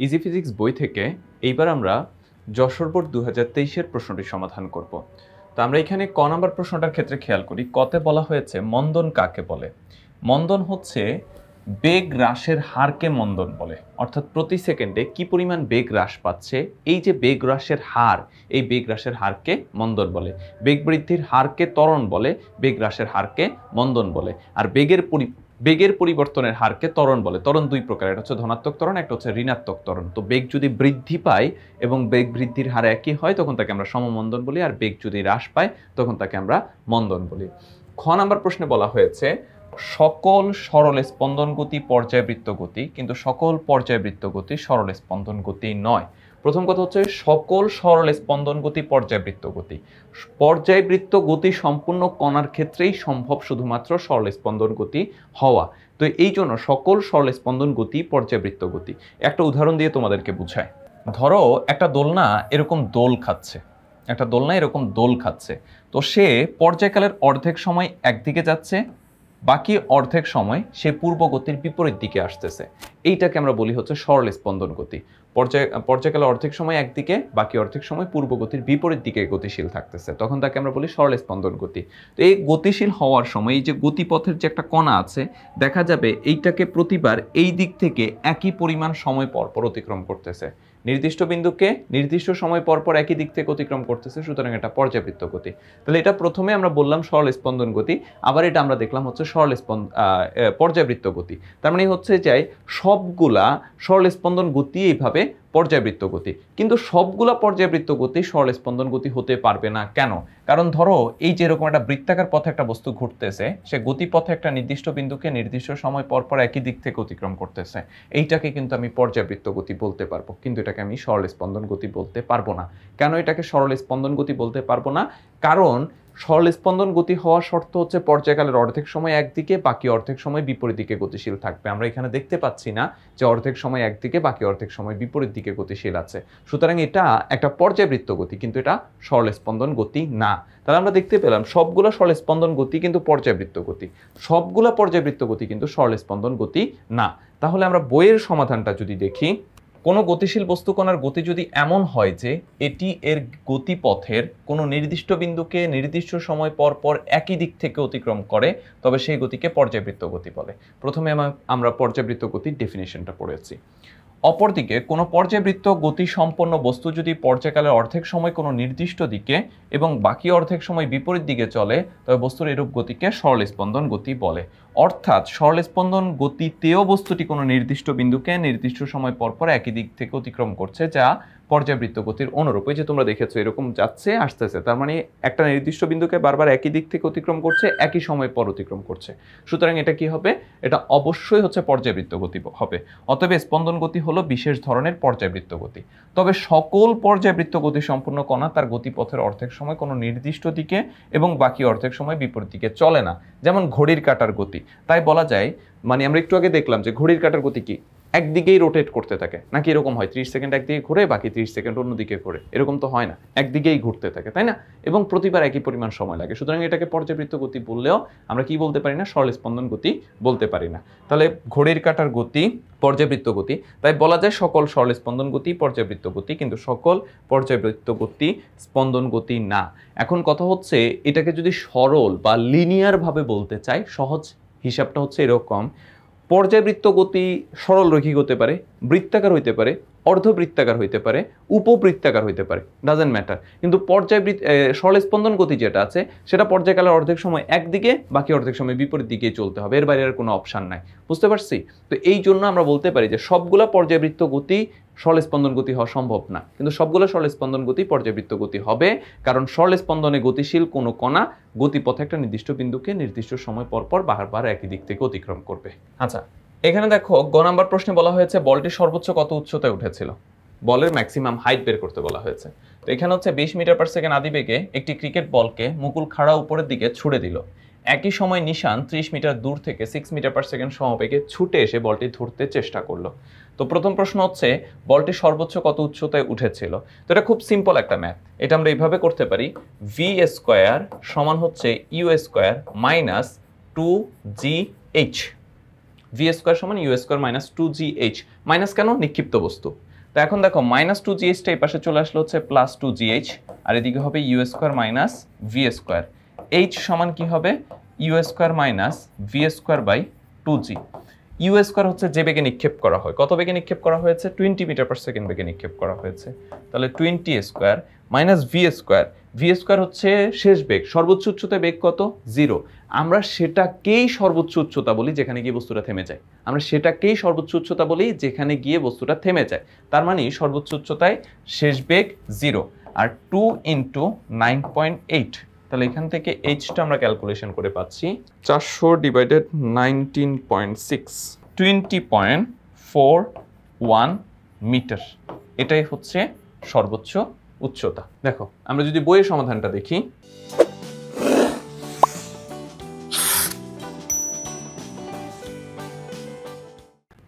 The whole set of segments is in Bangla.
ইজি ফিজিক্স বই থেকে এইবার আমরা যশোর বোর্ড 2023-এর প্রশ্নটি সমাধান করব। তো আমরা এখানে ক নাম্বার প্রশ্নটার ক্ষেত্রে খেয়াল করি, কতে বলা হয়েছে মন্দন কাকে বলে। মন্দন হচ্ছে বেগ হ্রাসের হারকে মন্দন বলে, অর্থাৎ প্রতি সেকেন্ডে কি পরিমাণ বেগ হ্রাস পাচ্ছে, এই যে বেগ হ্রাসের হার, এই বেগ হ্রাসের হারকে মন্দন বলে। বেগ বৃদ্ধির হারকে ত্বরণ বলে, বেগ হ্রাসের হারকে মন্দন বলে। আর বেগের পরিবর্তনের হারকে ত্বরণ বলে। ত্বরণ দুই প্রকার, একটা হচ্ছে ধনাত্মক ত্বরণ, একটা হচ্ছে ঋণাত্মক ত্বরণ। তো বেগ যদি বৃদ্ধি পায় এবং বেগ বৃদ্ধির হার একই হয় তখন তাকে আমরা সমমন্দন বলি, আর বেগ যদি হ্রাস পায় তখন তাকে আমরা মন্দন বলি। খ নাম্বার প্রশ্নে বলা হয়েছে সকল সরল স্পন্দন গতি পর্যায়বৃত্ত গতি, কিন্তু সকল পর্যায়বৃত্ত গতি সরল স্পন্দন গতি নয়। প্রথম কথা হচ্ছে সকল সরল স্পন্দন গতি পর্যায়বৃত্ত গতি। পর্যায়বৃত্ত গতি সম্পূর্ণ কণার ক্ষেত্রেই সম্ভব শুধুমাত্র সরল স্পন্দন গতি হওয়া। তো এই জন্য সকল সরল স্পন্দন গতি পর্যায়বৃত্ত গতি। একটা উদাহরণ দিয়ে তোমাদেরকে বুঝায়। ধরো একটা দোলনা এরকম দোল খাচ্ছে, তো সে পর্যায়কালের অর্ধেক সময় একদিকে যাচ্ছে, বাকি অর্ধেক সময় সে পূর্ব গতির বিপরীত দিকে আসতেছে। এইটাকে আমরা বলি হচ্ছে সরল স্পন্দন গতি। পর্যায়কালে অর্ধেক সময় একদিকে, বাকি অর্ধেক সময় পূর্ব গতির বিপরীত দিকে গতিশীল থাকতেছে, তখন তাকে আমরা বলি সরল স্পন্দন গতি। তো এই গতিশীল হওয়ার সময় এই যে গতিপথের যে একটা কণা আছে, দেখা যাবে এইটাকে প্রতিবার এই দিক থেকে একই পরিমাণ সময় পর পর অতিক্রম করতেছে। নির্দিষ্ট বিন্দুকে নির্দিষ্ট সময় পর পর একই দিক থেকে অতিক্রম করতেছে, সুতরাং এটা পর্যাবৃত্ত গতি। তাহলে এটা প্রথমে আমরা বললাম সরল স্পন্দন গতি, আবার এটা আমরা দেখলাম হচ্ছে পর্যাবৃত্ত গতি। তার মানে হচ্ছে যে সবগুলা সরল স্পন্দন গতি এইভাবে পর্যাবৃত্ত গতি, কিন্তু সবগুলা পর্যাবৃত্ত গতি সরল স্পন্দন গতি হতে পারবে না। কেন? কারণ ধরো এই যে এরকম একটা বৃত্তাকার পথে একটা বস্তু ঘুরতেছে, সে গতিপথে একটা নির্দিষ্ট বিন্দুকে নির্দিষ্ট সময় পর পর একই দিক থেকে অতিক্রম করতেছে, এইটাকে কিন্তু আমি পর্যাবৃত্ত গতি বলতে পারবো, কিন্তু এটাকে আমি সরল স্পন্দন গতি বলতে পারবো না। কেন এটাকে সরল স্পন্দন গতি বলতে পারবো না? কারণ সরল স্পন্দন গতি হওয়ার শর্ত হচ্ছে পর্যায়কালের অর্ধেক সময় একদিকে, বাকি অর্ধেক সময় বিপরীত দিকে গতিশীল থাকবে। আমরা এখানে দেখতে পাচ্ছি না যে অর্ধেক সময় একদিকে, বাকি অর্ধেক সময় বিপরীত দিকে গতিশীল আছে, সুতরাং এটা একটা পর্যাবৃত্ত গতি, কিন্তু এটা সরল স্পন্দন গতি না। তাহলে আমরা দেখতে পেলাম সবগুলো সরল স্পন্দন গতি কিন্তু পর্যাবৃত্ত গতি, সবগুলো পর্যাবৃত্ত গতি কিন্তু সরল স্পন্দন গতি না। তাহলে আমরা বইয়ের সমাধানটা যদি দেখি, কোনো গতিশীল বস্তুকণার গতি যদি এমন হয় যে এটি এর গতিপথের কোনো নির্দিষ্ট বিন্দুকে নির্দিষ্ট সময় পর পর একই দিক থেকে অতিক্রম করে, তবে সেই গতিকে পর্যাবৃত্ত গতি বলে। প্রথমে আমরা পর্যাবৃত্ত গতির ডেফিনিশনটা পড়েছি। অপরদিকে কোনো পর্যাবৃত্ত গতি সম্পন্ন বস্তু যদি পর্যায়কালের অর্ধেক সময় কোনো নির্দিষ্ট দিকে এবং বাকি অর্ধেক সময় বিপরীত দিকে চলে, তবে বস্তুর এরূপ গতিকে সরল স্পন্দন গতি বলে। অর্থাৎ সরল স্পন্দন গতিতেও বস্তুটি কোনো নির্দিষ্ট বিন্দুকে নির্দিষ্ট সময় পর পর একই দিক থেকে অতিক্রম করছে, যা পর্যাবৃত্ত গতির অনুরূপ। এই যে তোমরা দেখেছো এরকম যাচ্ছে আসতেছে, তার মানে একটা নির্দিষ্ট বিন্দুকে বারবার একই দিক থেকে অতিক্রম করছে, একই সময় পর অতিক্রম করছে, সুতরাং এটা কি হবে? এটা অবশ্যই হচ্ছে পর্যাবৃত্ত গতি হবে। অতএব স্পন্দন গতি হলো বিশেষ ধরনের পর্যাবৃত্ত গতি। তবে সকল পর্যাবৃত্ত গতি সম্পূর্ণ কণা তার গতিপথের অর্ধেক সময় কোনো নির্দিষ্ট দিকে এবং বাকি অর্ধেক সময় বিপরীত দিকে চলে না, যেমন ঘড়ির কাঁটার গতি। তাই বলা যায়, মানে আমরা একটু আগে দেখলাম যে ঘড়ির কাঁটার গতি কি একদিকেই রোটেট করতে থাকে, নাকি এরকম হয় 30 সেকেন্ড একদিকে ঘুরে বাকি 30 সেকেন্ড অন্যদিকে ঘুরে? এরকম তো হয় না, একদিকেই ঘুরতে থাকে, তাই না? এবং প্রতিবার একই পরিমাণ সময় লাগে, সুতরাং এটাকে পর্যাবৃত্ত গতি বললেও আমরা কি বলতে পারি না? সরল স্পন্দন গতি বলতে পারি না। তাহলে ঘড়ির কাঁটার গতি পর্যাবৃত্ত গতি, তাই বলা যায় সকল সরল স্পন্দন গতি পর্যাবৃত্ত গতি, কিন্তু সকল পর্যাবৃত্ত গতি স্পন্দন গতি না। এখন কথা হচ্ছে এটাকে যদি সরল বা লিনিয়ার ভাবে বলতে চাই, সহজ হিসাবটা হচ্ছে এরকম: পর্যাবৃত্ত গতি সরল রৈখিক হতে পারে, বৃত্তাকার হইতে পারে, অর্ধবৃত্তাকার হইতে পারে, উপবৃত্তাকার হইতে পারে, ডাজেন্ট ম্যাটার। কিন্তু সরল স্পন্দন গতি যেটা আছে সেটা পর্যায়কালের অর্ধেক সময় একদিকে, বাকি অর্ধেক সময় বিপরীত দিকে চলতে হবে, এর বাইরে আর কোনো অপশান নাই। বুঝতে পারছি? তো এই জন্য আমরা বলতে পারি যে সবগুলা পর্যাবৃত্ত গতি সরল স্পন্দন গতি হওয়া সম্ভব না, কিন্তু সবগুলো সরল স্পন্দন গতি পর্যাবৃত্ত গতি হবে, কারণ সরল স্পন্দনে গতিশীল কোনো কণা গতিপথে একটা নির্দিষ্ট বিন্দুকে নির্দিষ্ট সময় পর পর বারবার একই দিক থেকে অতিক্রম করবে। আচ্ছা, এখানে দেখো গ নাম্বার প্রশ্নে বলা হয়েছে বলটি সর্বোচ্চ কত উচ্চতায় উঠেছিল, বলের ম্যাক্সিমাম হাইট বের করতে বলা হয়েছে। তো এখানে হচ্ছে 20 মিটার পার সেকেন্ড আদিবেগে একটি ক্রিকেট বলকে মুকুল খাড়া উপরের দিকে ছুড়ে দিল। একই সময় নিশান 30 মিটার দূর থেকে 6 মিটার পার সেকেন্ড সমবেগে ছুটে এসে বলটি ধরতে চেষ্টা করলো। তো প্রথম প্রশ্ন হচ্ছে বলটি সর্বোচ্চ কত উচ্চতায় উঠেছিল। তো এটা খুব সিম্পল একটা ম্যাথ, এটা আমরা এইভাবে করতে পারি: ভি স্কোয়ার সমান হচ্ছে U square minus 2gh। V square সমান U square minus 2gh। Minus কেন? নিক্ষিপ্ত বস্তু। তো এখন দেখো মাইনাস টু জিএইচটা এই পাশে চলে আসলে হচ্ছে প্লাস টু জিএইচ, আর এদিকে হবে u square minus v square. H সমান কি হবে u square minus v square by two G. U square হচ্ছে যে বেগে নিক্ষেপ করা হয়, কত বেগে নিক্ষেপ করা হয়েছে 20 মিটার পার সেকেন্ড বেগে নিক্ষেপ করা হয়েছে। তাহলে 20 square minus v square, V square হচ্ছে শেষ বেগ, সর্বোচ্চ উচ্চতা বেগ কত 0, আমরা সেটাকেই সর্বোচ্চ উচ্চতা বলি যেখানে গিয়ে বস্তুটা থেমে যায়, আমরা সেটাকেই সর্বোচ্চ উচ্চতা বলি যেখানে গিয়ে বস্তুটা থেমে যায়। তার মানে সর্বোচ্চ উচ্চতায় শেষ বেগ 0, আর 2 ইন্টু 9.8, তাহলে এখান থেকে এইচটা আমরা ক্যালকুলেশন করে পাচ্ছি 400 ডিভাইডেড 19.6, 20.41 মিটার। এটাই হচ্ছে সর্বোচ্চ উচ্চতা। দেখো আমরা যদি বইয়ের সমাধানটা দেখি,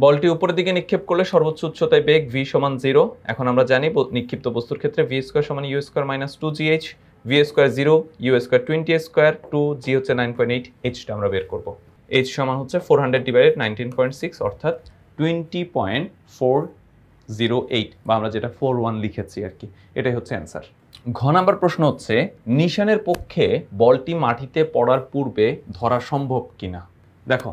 বলটি উপরের দিকে নিক্ষেপ করলে সর্বোচ্চ উচ্চতায় বেগ v সমান 0। এখন আমরা জানি নিক্ষিপ্ত বস্তুর ক্ষেত্রে v স্কয়ার সমান u square minus 2gh, v square 0, u square 20 square, 2g হচ্ছে 9.8, h টা আমরা বের করব। h সমান হচ্ছে 400 ডিভাইডেড 19.6 অর্থাৎ 20.408, বা আমরা যেটা 41 লিখেছি আর কি, এটাই হচ্ছে অ্যান্সার। ঘ নাম্বার প্রশ্ন হচ্ছে নিশানের পক্ষে বলটি মাটিতে পড়ার পূর্বে ধরা সম্ভব কিনা। দেখো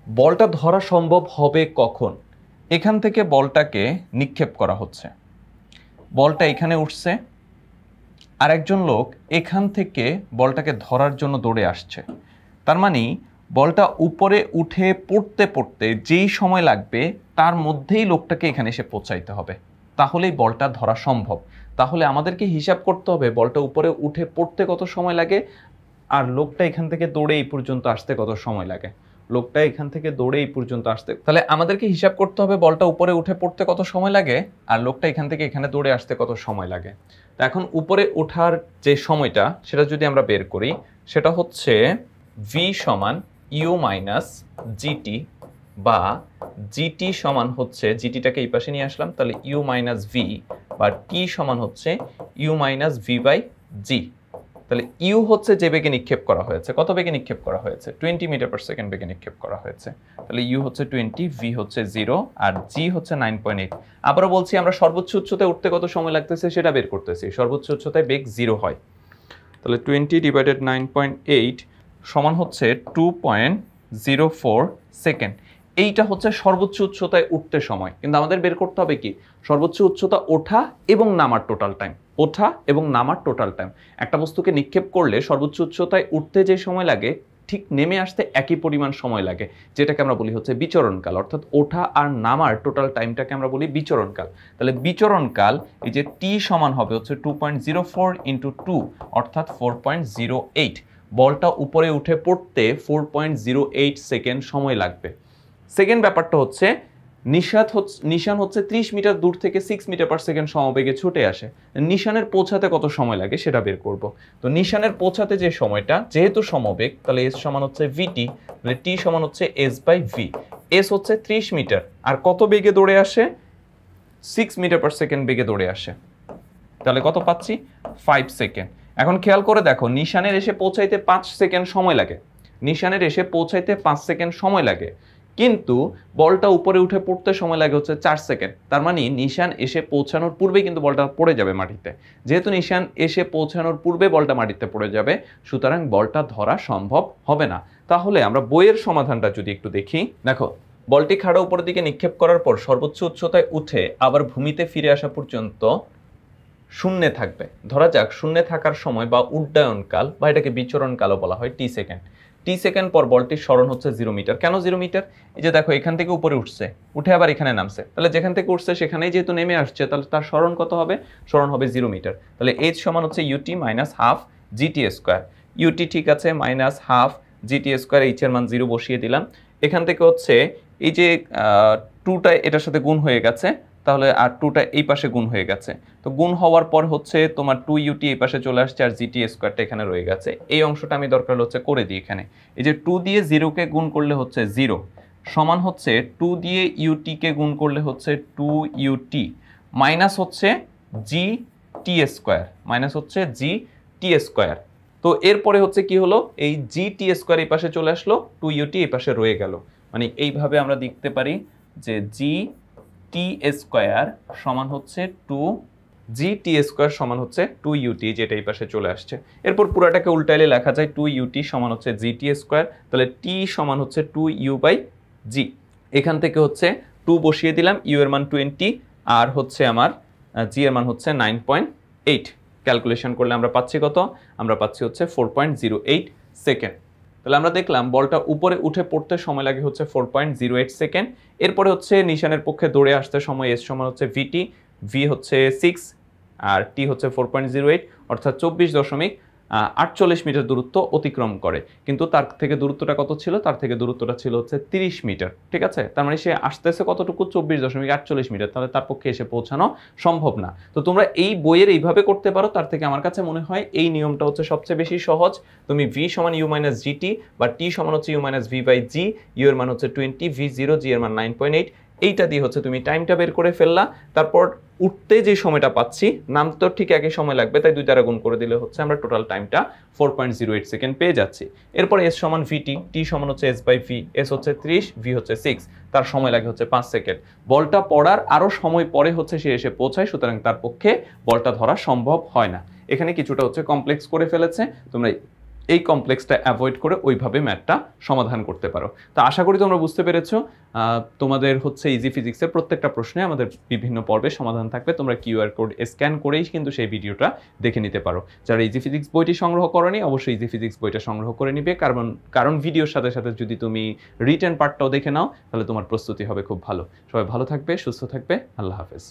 বলটা ধরা সম্ভব হবে কখন, এখান থেকে বলটাকে নিক্ষেপ করা হচ্ছে, বলটা এখানে উঠছে, আর একজন লোক এখান থেকে বলটাকে ধরার জন্য দৌড়ে আসছে। তার মানে বলটা উপরে উঠে পড়তে পড়তে যেই সময় লাগবে তার মধ্যেই লোকটাকে এখানে এসে পৌঁছাইতে হবে, তাহলেই বলটা ধরা সম্ভব। তাহলে আমাদেরকে হিসাব করতে হবে বলটা উপরে উঠে পড়তে কত সময় লাগে, আর লোকটা এখান থেকে দৌড়ে এই পর্যন্ত আসতে কত সময় লাগে, লোকটা এখান থেকে দৌড়ে এই পর্যন্ত আসতে। তাহলে আমাদেরকে হিসাব করতে হবে বলটা উপরে উঠে পড়তে কত সময় লাগে আর লোকটা এখান থেকে এখানে দৌড়ে আসতে কত সময় লাগে। তো এখন উপরে ওঠার যে সময়টা সেটা যদি আমরা বের করি, সেটা হচ্ছে v সমান ইউ মাইনাস জিটি, বা জিটি সমান হচ্ছে, জিটিটাকে এই পাশে নিয়ে আসলাম, তাহলে ইউ মাইনাস ভি, বা টি সমান হচ্ছে ইউ মাইনাস ভি বাই জি। তাহলে ইউ হচ্ছে যে বেগে নিক্ষেপ করা হয়েছে, কত বেগে নিক্ষেপ করা হয়েছে 20 মিটার পার সেকেন্ড বেগে নিক্ষেপ করা হয়েছে, তাহলে ইউ হচ্ছে 20, ভি হচ্ছে 0, আর জি হচ্ছে 9.8। আবারও বলছি আমরা সর্বোচ্চ উচ্চতায় উঠতে কত সময় লাগতেছে সেটা বের করতেছি, সর্বোচ্চ উচ্চতায় বেগ 0 হয়, তাহলে 20 ডিভাইডেড 9.8 সমান হচ্ছে 2.04 সেকেন্ড। এইটা হচ্ছে সর্বোচ্চ উচ্চতায় উঠতে সময়, কিন্তু আমাদের বের করতে হবে কি সর্বোচ্চ উচ্চতা ওঠা এবং নামার টোটাল টাইম, ওঠা এবং নামার টোটাল টাইম। একটা বস্তুকে নিক্ষেপ করলে সর্বোচ্চ উচ্চতায় উঠতে যে সময় লাগে ঠিক নেমে আসতে একই পরিমাণ সময় লাগে, যেটাকে আমরা বলি হচ্ছে বিচরণকাল, অর্থাৎ ওঠা আর নামার টোটাল টাইমটাকে আমরা বলি বিচরণকাল। তাহলে বিচরণকাল এই যে টি সমান হবে হচ্ছে 2.04 ইন্টু 2 অর্থাৎ 4.08। বলটা উপরে উঠে পড়তে 4.08 সেকেন্ড সময় লাগবে। সেকেন্ড ব্যাপারটা হচ্ছে নিশান হচ্ছে 30 মিটার দূর থেকে 6 মিটার পার সেকেন্ড সমবেগে ছুটে আসে, নিশানের পৌঁছাতে কত সময় লাগে সেটা বের করব। তো নিশানের পৌঁছাতে যে সময়টা, যেহেতু সমবেগ তাহলে এস সমান হচ্ছে ভিটি, তাহলে টি সমান হচ্ছে এস বাই ভি। এস হচ্ছে 30 মিটার, আর কত বেগে দৌড়ে আসে 6 মিটার পার সেকেন্ড বেগে দৌড়ে আসে, তাহলে কত পাচ্ছি 5 সেকেন্ড। এখন খেয়াল করে দেখো নিশানের এসে পৌঁছাইতে 5 সেকেন্ড সময় লাগে, নিশানের এসে পৌঁছাইতে 5 সেকেন্ড সময় লাগে, কিন্তু বলটা উপরে উঠে পড়তে সময় লাগে হচ্ছে 4 সেকেন্ড। তার মানে নিশান এসে পৌঁছানোর পূর্বে কিন্তু বলটা পড়ে যাবে মাটিতে, যেহেতু নিশান এসে পৌঁছানোর পূর্বে বলটা মাটিতে পড়ে যাবে, সুতরাং বলটা ধরা সম্ভব হবে না। তাহলে আমরা বইয়ের সমাধানটা যদি একটু দেখি, দেখো বলটি খাড়া উপরের দিকে নিক্ষেপ করার পর সর্বোচ্চ উচ্চতায় উঠে আবার ভূমিতে ফিরে আসা পর্যন্ত শূন্যে থাকবে। ধরা যাক শূন্যে থাকার সময় বা উড্ডয়নকাল বা এটাকে বিচরণকালও বলা হয় টি সেকেন্ড। টি সেকেন্ড পর বলটির সরণ হচ্ছে 0 মিটার। কেন 0 মিটার? এই যে দেখো এখান থেকে উপরে উঠছে, উঠে আবার এখানে নামছে, তাহলে যেখান থেকে উঠছে সেখানেই যেহেতু নেমে আসছে, তাহলে তার সরণ কত হবে? সরণ হবে 0 মিটার। তাহলে এইচ সমান হচ্ছে UT minus half GT square. UT ঠিক আছে minus half GT square, H এর মান 0 বসিয়ে দিলাম। এখান থেকে হচ্ছে এই যে 2টা এটার সাথে গুণ হয়ে গেছে, তাহলে আর 2টা এই পাশে গুণ হয়ে গেছে, তো গুণ হওয়ার পর হচ্ছে তোমার 2 ইউটি এই পাশে চলে আসছে আর জিটি স্কোয়ারটা এখানে রয়ে গেছে। এই অংশটা আমি দরকার হচ্ছে করে দিই এখানে। এই যে 2 দিয়ে 0কে গুণ করলে হচ্ছে 0 সমান হচ্ছে 2 দিয়ে ইউটিকে গুণ করলে হচ্ছে 2 ইউটি মাইনাস হচ্ছে জি টি স্কোয়ার, মাইনাস হচ্ছে জি টি স্কোয়ার। তো এরপরে হচ্ছে কি হলো, এই জি টি স্কোয়ার এই পাশে চলে আসলো, 2 ইউটি এই পাশে রয়ে গেল। মানে এইভাবে আমরা দেখতে পারি যে জি টি স্কোয়ার সমান হচ্ছে 2 সমান হচ্ছে 2ut, যেটা এই পাশে চলে আসছে। এরপর পুরাটাকে উল্টাইলে লেখা যায় 2ut সমান হচ্ছে gt স্কোয়ার, তাহলে t সমান হচ্ছে 2u/g। এখান থেকে হচ্ছে 2 বসিয়ে দিলাম, u এর মান 20 আর হচ্ছে আমার g এর মান হচ্ছে 9.8। ক্যালকুলেশন করলে আমরা পাচ্ছি কত? আমরা পাচ্ছি হচ্ছে 4.08 সেকেন্ড। তাহলে আমরা দেখলাম বলটা উপরে উঠে পড়তে সময় লাগে হচ্ছে 4.08 সেকেন্ড। এরপরে হচ্ছে নিশানের পক্ষে দৌড়ে আসতে সময় s সমান হচ্ছে vt, v হচ্ছে 6 আর t হচ্ছে 4.08, অর্থাৎ 24.48 মিটার দূরত্ব অতিক্রম করে। কিন্তু তার থেকে দূরত্বটা কত ছিল? তার থেকে দূরত্বটা ছিল হচ্ছে 30 মিটার। ঠিক আছে, তার মানে সে আসতেছে কতটুকু? 24.48 মিটার। তাহলে তার পক্ষে এসে পৌঁছানো সম্ভব না। তো তোমরা এই বইয়ের এইভাবে করতে পারো, তার থেকে আমার কাছে মনে হয় এই নিয়মটা হচ্ছে সবচেয়ে বেশি সহজ। তুমি v সমান u মাইনাস gt বা t সমান হচ্ছে u মাইনাস v/g, u এর মান হচ্ছে 20, v0, g এর মান 9.8, এইটা দিয়ে হচ্ছে তুমি টাইমটা বের করে ফেললা। তারপর উঠতে যে সময়টা পাচ্ছি, নামতে তো ঠিক একই সময় লাগবে, তাই 2 দ্বারা গুণ করে দিলে হচ্ছে আমরা টোটাল টাইমটা 4.08 সেকেন্ড পেয়ে যাচ্ছি। এরপর s সমান vt, t সমান হচ্ছে s/v, s হচ্ছে 30, v হচ্ছে 6, তার সময় লাগে হচ্ছে 5 সেকেন্ড। বলটা পড়ার আরো সময় পরে হচ্ছে সে এসে পৌঁছায়, সুতরাং তার পক্ষে বলটা ধরা সম্ভব হয় না। এখানে কিছুটা হচ্ছে কমপ্লেক্স করে ফেলেছে, তোমরা এই কমপ্লেক্সটা অ্যাভয়েড করে ওইভাবে ম্যাথটা সমাধান করতে পারো। তো আশা করি তোমরা বুঝতে পেরেছো। তোমাদের হচ্ছে ইজি ফিজিক্সের প্রত্যেকটা প্রশ্নে আমাদের বিভিন্ন পর্বে সমাধান থাকবে, তোমরা কিউআর কোড স্ক্যান করেই কিন্তু সেই ভিডিওটা দেখে নিতে পারো। যারা ইজি ফিজিক্স বইটি সংগ্রহ করনি, অবশ্যই ইজি ফিজিক্স বইটা সংগ্রহ করে নিবে, কারণ ভিডিওর সাথে সাথে যদি তুমি রিটেন পার্টটাও দেখে নাও তাহলে তোমার প্রস্তুতি হবে খুব ভালো। সবাই ভালো থাকবে, সুস্থ থাকবে, আল্লাহ হাফেজ।